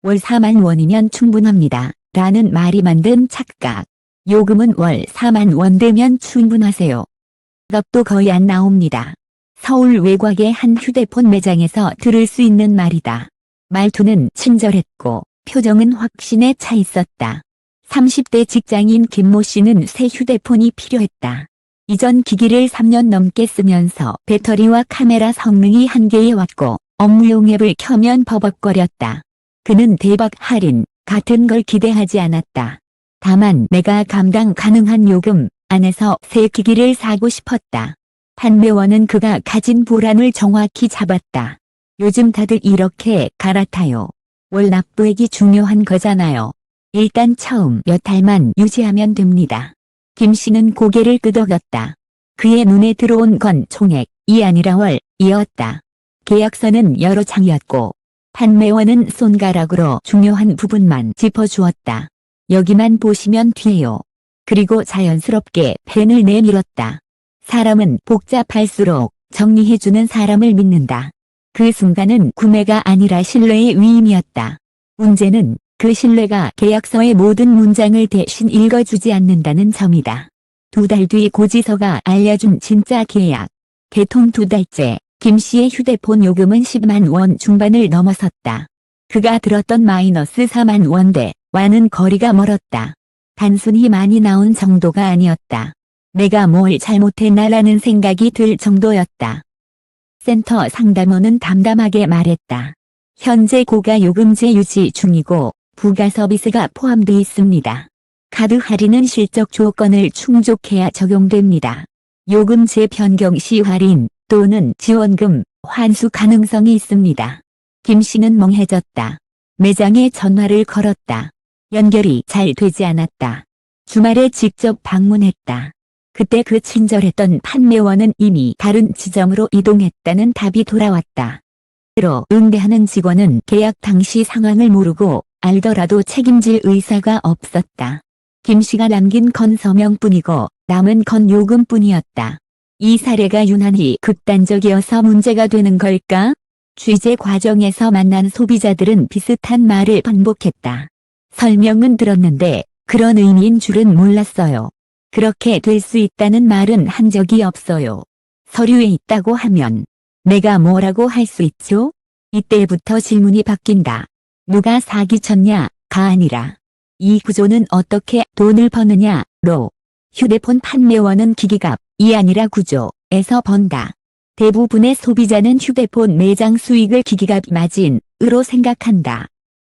월 4만 원이면 충분합니다. 라는 말이 만든 착각. 요금은 월 4만 원 되면 충분하세요. 값도 거의 안 나옵니다. 서울 외곽의 한 휴대폰 매장에서 들을 수 있는 말이다. 말투는 친절했고 표정은 확신에 차 있었다. 30대 직장인 김모 씨는 새 휴대폰이 필요했다. 이전 기기를 3년 넘게 쓰면서 배터리와 카메라 성능이 한계에 왔고 업무용 앱을 켜면 버벅거렸다. 그는 대박 할인 같은 걸 기대하지 않았다. 다만 내가 감당 가능한 요금 안에서 새 기기를 사고 싶었다. 판매원은 그가 가진 불안을 정확히 잡았다. 요즘 다들 이렇게 갈아타요. 월 납부액이 중요한 거잖아요. 일단 처음 몇 달만 유지하면 됩니다. 김 씨는 고개를 끄덕였다. 그의 눈에 들어온 건 총액이 아니라 월이었다. 계약서는 여러 장이었고 판매원은 손가락으로 중요한 부분만 짚어주었다. 여기만 보시면 돼요. 그리고 자연스럽게 펜을 내밀었다. 사람은 복잡할수록 정리해주는 사람을 믿는다. 그 순간은 구매가 아니라 신뢰의 위임이었다. 문제는 그 신뢰가 계약서의 모든 문장을 대신 읽어주지 않는다는 점이다. 2달 뒤 고지서가 알려준 진짜 계약. 개통 2달째 김 씨의 휴대폰 요금은 10만 원 중반을 넘어섰다. 그가 들었던 마이너스 4만 원대와는 거리가 멀었다. 단순히 많이 나온 정도가 아니었다. 내가 뭘 잘못했나라는 생각이 들 정도였다. 센터 상담원은 담담하게 말했다. 현재 고가 요금제 유지 중이고 부가 서비스가 포함되어 있습니다. 카드 할인은 실적 조건을 충족해야 적용됩니다. 요금제 변경 시 할인 또는 지원금 환수 가능성이 있습니다. 김 씨는 멍해졌다. 매장에 전화를 걸었다. 연결이 잘 되지 않았다. 주말에 직접 방문했다. 그때 그 친절했던 판매원은 이미 다른 지점으로 이동했다는 답이 돌아왔다. 로 응대하는 직원은 계약 당시 상황을 모르고 알더라도 책임질 의사가 없었다. 김 씨가 남긴 건 서명뿐이고 남은 건 요금뿐이었다. 이 사례가 유난히 극단적이어서 문제가 되는 걸까? 취재 과정에서 만난 소비자들은 비슷한 말을 반복했다. 설명은 들었는데 그런 의미인 줄은 몰랐어요. 그렇게 될 수 있다는 말은 한 적이 없어요. 서류에 있다고 하면 내가 뭐라고 할 수 있죠? 이때부터 질문이 바뀐다. 누가 사기쳤냐가 아니라 이 구조는 어떻게 돈을 버느냐로. 휴대폰 판매원은 기기값이 아니라 구조에서 번다. 대부분의 소비자는 휴대폰 매장 수익을 기기값 마진으로 생각한다.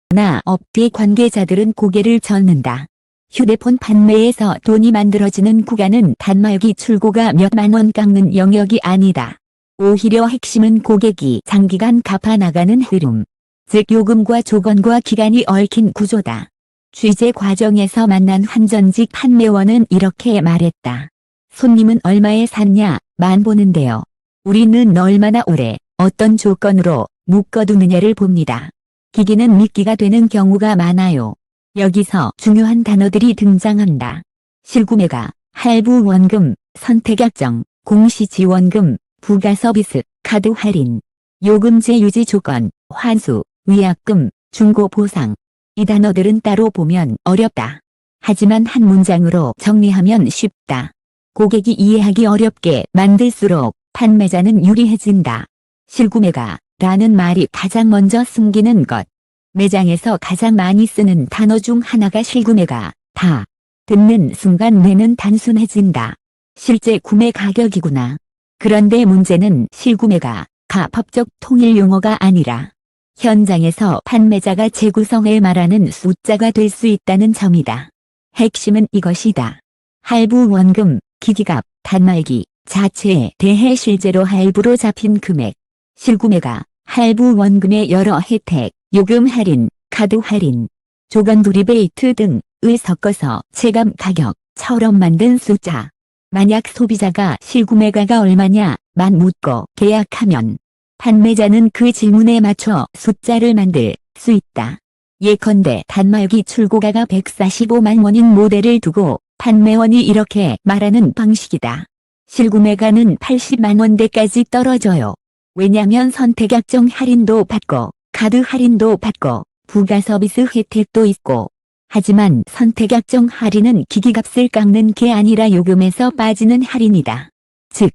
그러나 업계 관계자들은 고개를 젓는다. 휴대폰 판매에서 돈이 만들어지는 구간은 단말기 출고가 몇만 원 깎는 영역이 아니다. 오히려 핵심은 고객이 장기간 갚아나가는 흐름. 즉 요금과 조건과 기간이 얽힌 구조다. 취재 과정에서 만난 한 전직 판매원은 이렇게 말했다. 손님은 얼마에 샀냐만 보는데요. 우리는 얼마나 오래 어떤 조건으로 묶어두느냐를 봅니다. 기기는 미끼가 되는 경우가 많아요. 여기서 중요한 단어들이 등장한다. 실구매가, 할부 원금, 선택 약정, 공시지원금, 부가 서비스, 카드 할인, 요금제 유지 조건, 환수, 위약금, 중고 보상. 이 단어들은 따로 보면 어렵다. 하지만 한 문장으로 정리하면 쉽다. 고객이 이해하기 어렵게 만들수록 판매자는 유리해진다. 실구매가 라는 말이 가장 먼저 숨기는 것. 매장에서 가장 많이 쓰는 단어 중 하나가 실구매가 다. 듣는 순간 뇌는 단순해진다. 실제 구매 가격이구나. 그런데 문제는 실구매가 법적 통일 용어가 아니라 현장에서 판매자가 재구성해 말하는 숫자가 될 수 있다는 점이다. 핵심은 이것이다. 할부 원금, 기기값, 단말기 자체에 대해 실제로 할부로 잡힌 금액. 실구매가 할부 원금의 여러 혜택, 요금 할인, 카드 할인, 조건부 리베이트 등을 섞어서 체감 가격처럼 만든 숫자. 만약 소비자가 실구매가가 얼마냐만 묻고 계약하면 판매자는 그 질문에 맞춰 숫자를 만들 수 있다. 예컨대 단말기 출고가가 145만 원인 모델을 두고 판매원이 이렇게 말하는 방식이다. 실구매가는 80만 원대까지 떨어져요. 왜냐면 선택약정 할인도 받고 카드 할인도 받고 부가 서비스 혜택도 있고. 하지만 선택약정 할인은 기기값을 깎는 게 아니라 요금에서 빠지는 할인이다. 즉,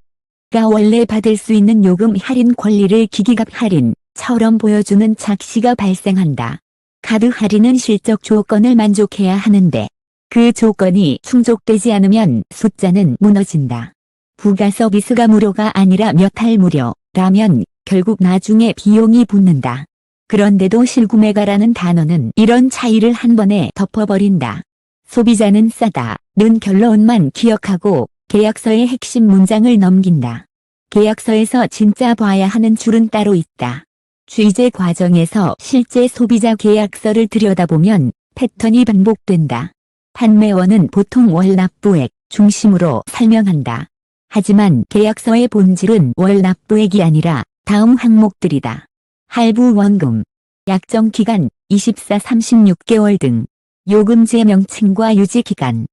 가 원래 받을 수 있는 요금 할인 권리를 기기값 할인처럼 보여주는 착시가 발생한다. 카드 할인은 실적 조건을 만족해야 하는데 그 조건이 충족되지 않으면 숫자는 무너진다. 부가 서비스가 무료가 아니라 몇 할 무료라면 결국 나중에 비용이 붙는다. 그런데도 실구매가라는 단어는 이런 차이를 한 번에 덮어버린다. 소비자는 싸다는 결론만 기억하고 계약서의 핵심 문장을 넘긴다. 계약서에서 진짜 봐야 하는 줄은 따로 있다. 취재 과정에서 실제 소비자 계약서를 들여다보면 패턴이 반복된다. 판매원은 보통 월 납부액 중심으로 설명한다. 하지만 계약서의 본질은 월 납부액이 아니라 다음 항목들이다. 할부 원금, 약정 기간 24-36개월 등, 요금제 명칭과 유지 기간,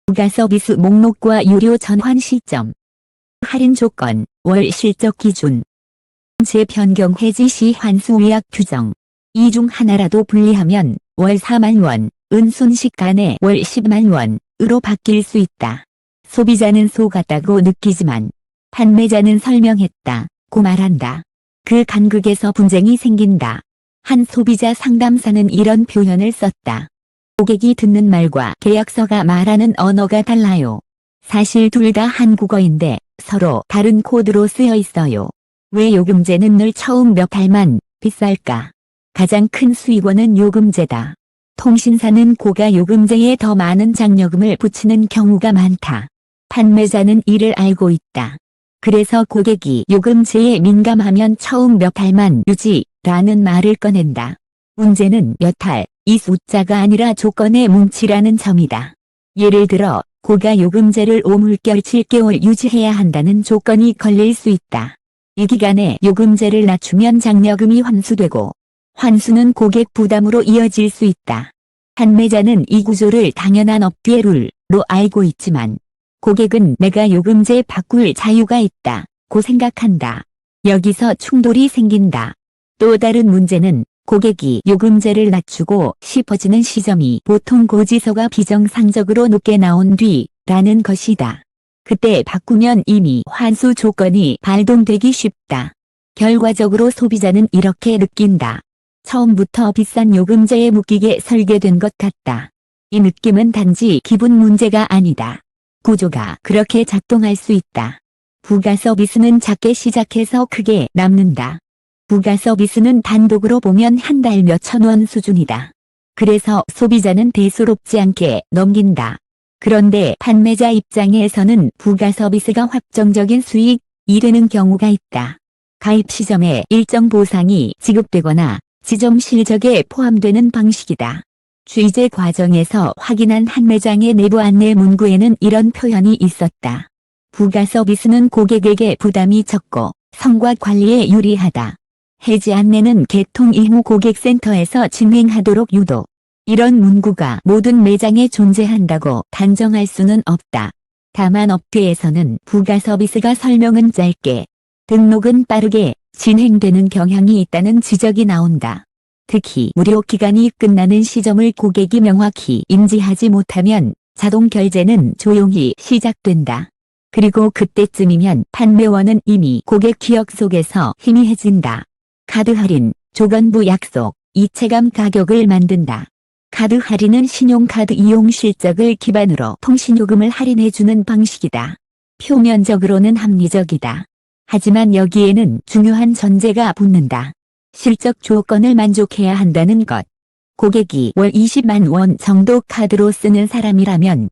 부가 서비스 목록과 유료 전환 시점, 할인 조건, 월 실적 기준, 재변경 해지 시 환수 위약 규정, 이 중 하나라도 불리하면 월 4만 원, 은 순식간에 월 10만 원으로 바뀔 수 있다. 소비자는 속았다고 느끼지만 판매자는 설명했다고 말한다. 그 간극에서 분쟁이 생긴다. 한 소비자 상담사는 이런 표현을 썼다. 고객이 듣는 말과 계약서가 말하는 언어가 달라요. 사실 둘 다 한국어인데 서로 다른 코드로 쓰여 있어요. 왜 요금제는 늘 처음 몇 달만 비쌀까? 가장 큰 수익원은 요금제다. 통신사는 고가 요금제에 더 많은 장려금을 붙이는 경우가 많다. 판매자는 이를 알고 있다. 그래서 고객이 요금제에 민감하면 처음 몇 달만 유지라는 말을 꺼낸다. 문제는 몇 달, 이 숫자가 아니라 조건의 뭉치라는 점이다. 예를 들어 고가 요금제를 5물결 7개월 유지해야 한다는 조건이 걸릴 수 있다. 이 기간에 요금제를 낮추면 장려금이 환수되고 환수는 고객 부담으로 이어질 수 있다. 판매자는 이 구조를 당연한 업계 룰로 알고 있지만 고객은 내가 요금제 바꿀 자유가 있다고 생각한다. 여기서 충돌이 생긴다. 또 다른 문제는 고객이 요금제를 낮추고 싶어지는 시점이 보통 고지서가 비정상적으로 높게 나온 뒤라는 것이다. 그때 바꾸면 이미 환수 조건이 발동되기 쉽다. 결과적으로 소비자는 이렇게 느낀다. 처음부터 비싼 요금제에 묶이게 설계된 것 같다. 이 느낌은 단지 기분 문제가 아니다. 구조가 그렇게 작동할 수 있다. 부가 서비스는 작게 시작해서 크게 남는다. 부가 서비스는 단독으로 보면 한 달 몇천 원 수준이다. 그래서 소비자는 대수롭지 않게 넘긴다. 그런데 판매자 입장에서는 부가 서비스가 확정적인 수익이 되는 경우가 있다. 가입 시점에 일정 보상이 지급되거나 지점 실적에 포함되는 방식이다. 취재 과정에서 확인한 한 매장의 내부 안내 문구에는 이런 표현이 있었다. 부가 서비스는 고객에게 부담이 적고 성과 관리에 유리하다. 해지 안내는 개통 이후 고객센터에서 진행하도록 유도. 이런 문구가 모든 매장에 존재한다고 단정할 수는 없다. 다만 업계에서는 부가 서비스가 설명은 짧게, 등록은 빠르게 진행되는 경향이 있다는 지적이 나온다. 특히 무료 기간이 끝나는 시점을 고객이 명확히 인지하지 못하면 자동 결제는 조용히 시작된다. 그리고 그때쯤이면 판매원은 이미 고객 기억 속에서 희미해진다. 카드 할인, 조건부 약속, 이체감 가격을 만든다. 카드 할인은 신용카드 이용 실적을 기반으로 통신요금을 할인해주는 방식이다. 표면적으로는 합리적이다. 하지만 여기에는 중요한 전제가 붙는다. 실적 조건을 만족해야 한다는 것. 고객이 월 20만 원 정도 카드로 쓰는 사람이라면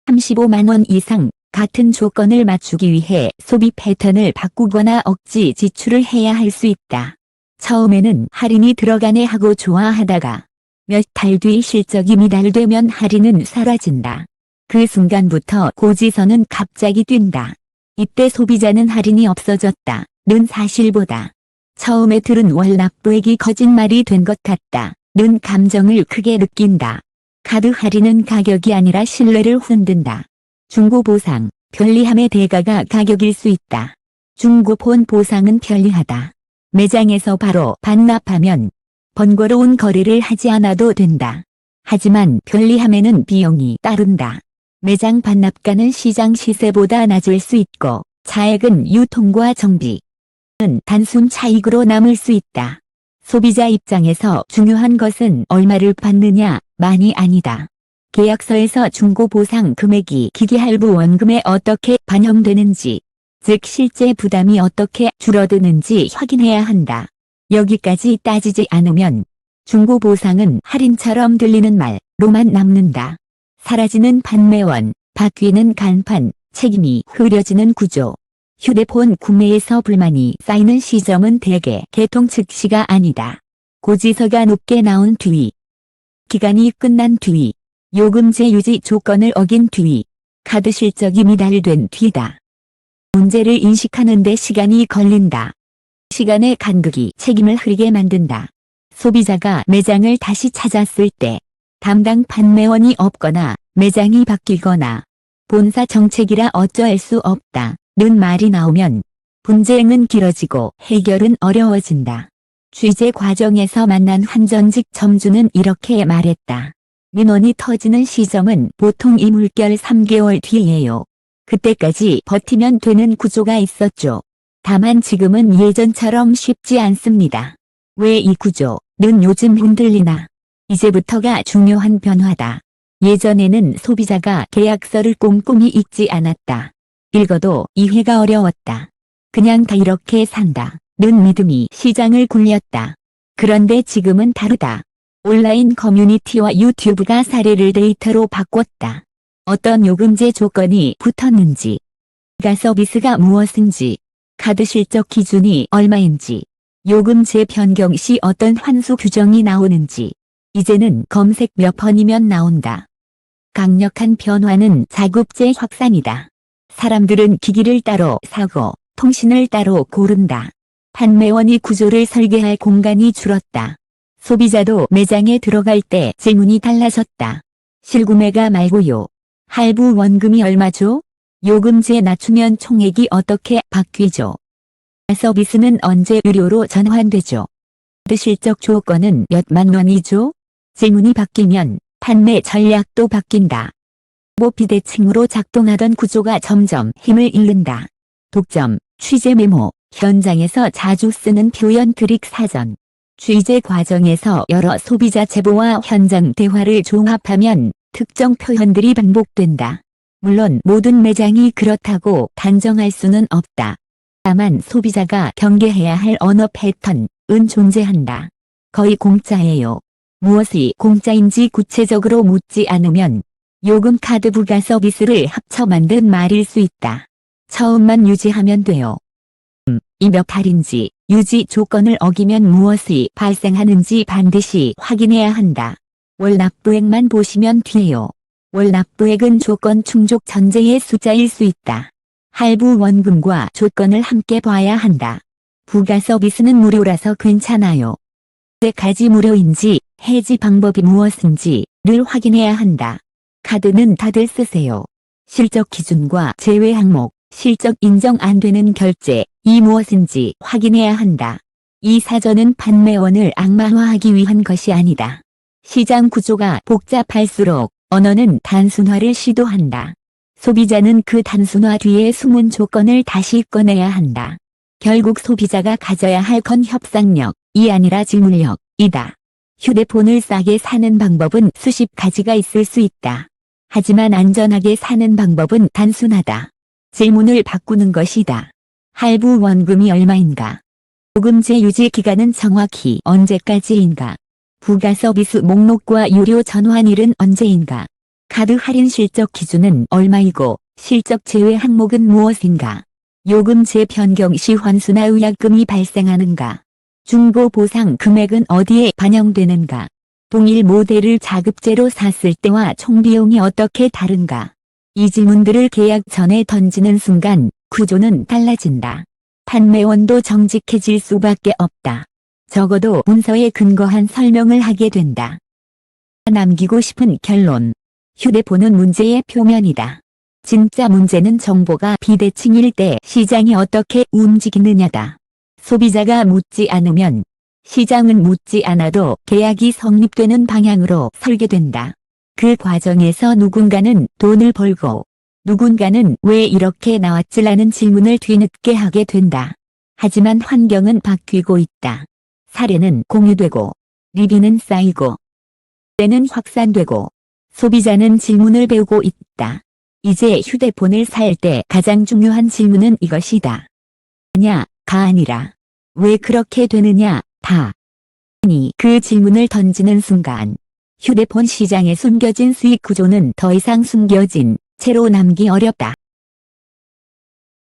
35만 원 이상 같은 조건을 맞추기 위해 소비 패턴을 바꾸거나 억지 지출을 해야 할 수 있다. 처음에는 할인이 들어가네 하고 좋아하다가 몇 달 뒤 실적이 미달되면 할인은 사라진다. 그 순간부터 고지서는 갑자기 뛴다. 이때 소비자는 할인이 없어졌다는 사실보다 처음에 들은 월 납부액이 거짓말이 된 것 같다는 감정을 크게 느낀다. 카드 할인은 가격이 아니라 신뢰를 흔든다. 중고 보상, 편리함의 대가가 가격일 수 있다. 중고폰 보상은 편리하다. 매장에서 바로 반납하면 번거로운 거래를 하지 않아도 된다. 하지만 편리함에는 비용이 따른다. 매장 반납가는 시장 시세보다 낮을 수 있고 차액은 유통과 정비는 단순 차익으로 남을 수 있다. 소비자 입장에서 중요한 것은 얼마를 받느냐, 만이 아니다. 계약서에서 중고 보상 금액이 기계 할부 원금에 어떻게 반영되는지, 즉 실제 부담이 어떻게 줄어드는지 확인해야 한다. 여기까지 따지지 않으면 중고 보상은 할인처럼 들리는 말로만 남는다. 사라지는 판매원, 바뀌는 간판, 책임이 흐려지는 구조. 휴대폰 구매에서 불만이 쌓이는 시점은 대개 개통 즉시가 아니다. 고지서가 높게 나온 뒤, 기간이 끝난 뒤, 요금제 유지 조건을 어긴 뒤, 카드 실적이 미달된 뒤다. 문제를 인식하는 데 시간이 걸린다. 시간의 간극이 책임을 흐리게 만든다. 소비자가 매장을 다시 찾았을 때 담당 판매원이 없거나 매장이 바뀌거나 본사 정책이라 어쩔 수 없다는 말이 나오면 분쟁은 길어지고 해결은 어려워진다. 취재 과정에서 만난 한 전직 점주는 이렇게 말했다. 민원이 터지는 시점은 보통 이물결 3개월 뒤예요. 그때까지 버티면 되는 구조가 있었죠. 다만 지금은 예전처럼 쉽지 않습니다. 왜 이 구조는 요즘 흔들리나? 이제부터가 중요한 변화다. 예전에는 소비자가 계약서를 꼼꼼히 읽지 않았다. 읽어도 이해가 어려웠다. 그냥 다 이렇게 산다는 믿음이 시장을 굴렸다. 그런데 지금은 다르다. 온라인 커뮤니티와 유튜브가 사례를 데이터로 바꿨다. 어떤 요금제 조건이 붙었는지, 가 서비스가 무엇인지, 카드 실적 기준이 얼마인지, 요금제 변경 시 어떤 환수 규정이 나오는지, 이제는 검색 몇 번이면 나온다. 강력한 변화는 자급제 확산이다. 사람들은 기기를 따로 사고 통신을 따로 고른다. 판매원이 구조를 설계할 공간이 줄었다. 소비자도 매장에 들어갈 때 질문이 달라졌다. 실구매가 말고요. 할부 원금이 얼마죠? 요금제 낮추면 총액이 어떻게 바뀌죠? 서비스는 언제 유료로 전환되죠? 카드 실적 조건은 몇만 원이죠? 질문이 바뀌면 판매 전략도 바뀐다. 비대칭으로 작동하던 구조가 점점 힘을 잃는다. 독점, 취재 메모, 현장에서 자주 쓰는 표현 트릭 사전. 취재 과정에서 여러 소비자 제보와 현장 대화를 종합하면 특정 표현들이 반복된다. 물론 모든 매장이 그렇다고 단정할 수는 없다. 다만 소비자가 경계해야 할 언어 패턴은 존재한다. 거의 공짜예요. 무엇이 공짜인지 구체적으로 묻지 않으면 요금 카드 부가 서비스를 합쳐 만든 말일 수 있다. 처음만 유지하면 돼요. 이 몇 달인지 유지 조건을 어기면 무엇이 발생하는지 반드시 확인해야 한다. 월 납부액만 보시면 돼요. 월 납부액은 조건 충족 전제의 숫자일 수 있다. 할부 원금과 조건을 함께 봐야 한다. 부가 서비스는 무료라서 괜찮아요. 언제까지 무료인지, 해지 방법이 무엇인지를 확인해야 한다. 카드는 다들 쓰세요. 실적 기준과 제외 항목, 실적 인정 안 되는 결제이 무엇인지 확인해야 한다. 이 사전은 판매원을 악마화하기 위한 것이 아니다. 시장 구조가 복잡할수록 언어는 단순화를 시도한다. 소비자는 그 단순화 뒤에 숨은 조건을 다시 꺼내야 한다. 결국 소비자가 가져야 할 건 협상력이 아니라 질문력이다. 휴대폰을 싸게 사는 방법은 수십 가지가 있을 수 있다. 하지만 안전하게 사는 방법은 단순하다. 질문을 바꾸는 것이다. 할부 원금이 얼마인가? 요금제 유지 기간은 정확히 언제까지인가? 부가 서비스 목록과 유료 전환일은 언제인가? 카드 할인 실적 기준은 얼마이고 실적 제외 항목은 무엇인가? 요금제 변경 시 환수나 의약금이 발생하는가? 중고 보상 금액은 어디에 반영되는가? 동일 모델을 자급제로 샀을 때와 총비용이 어떻게 다른가? 이 질문들을 계약 전에 던지는 순간 구조는 달라진다. 판매원도 정직해질 수밖에 없다. 적어도 문서에 근거한 설명을 하게 된다. 남기고 싶은 결론. 휴대폰은 문제의 표면이다. 진짜 문제는 정보가 비대칭일 때 시장이 어떻게 움직이느냐다. 소비자가 묻지 않으면 시장은 묻지 않아도 계약이 성립되는 방향으로 설계된다. 그 과정에서 누군가는 돈을 벌고 누군가는 왜 이렇게 나왔지라는 질문을 뒤늦게 하게 된다. 하지만 환경은 바뀌고 있다. 사례는 공유되고 리뷰는 쌓이고 때는 확산되고 소비자는 질문을 배우고 있다. 이제 휴대폰을 살 때 가장 중요한 질문은 이것이다. 가 아니라 왜 그렇게 되느냐 다. 그 질문을 던지는 순간 휴대폰 시장에 숨겨진 수익 구조는 더 이상 숨겨진 채로 남기 어렵다.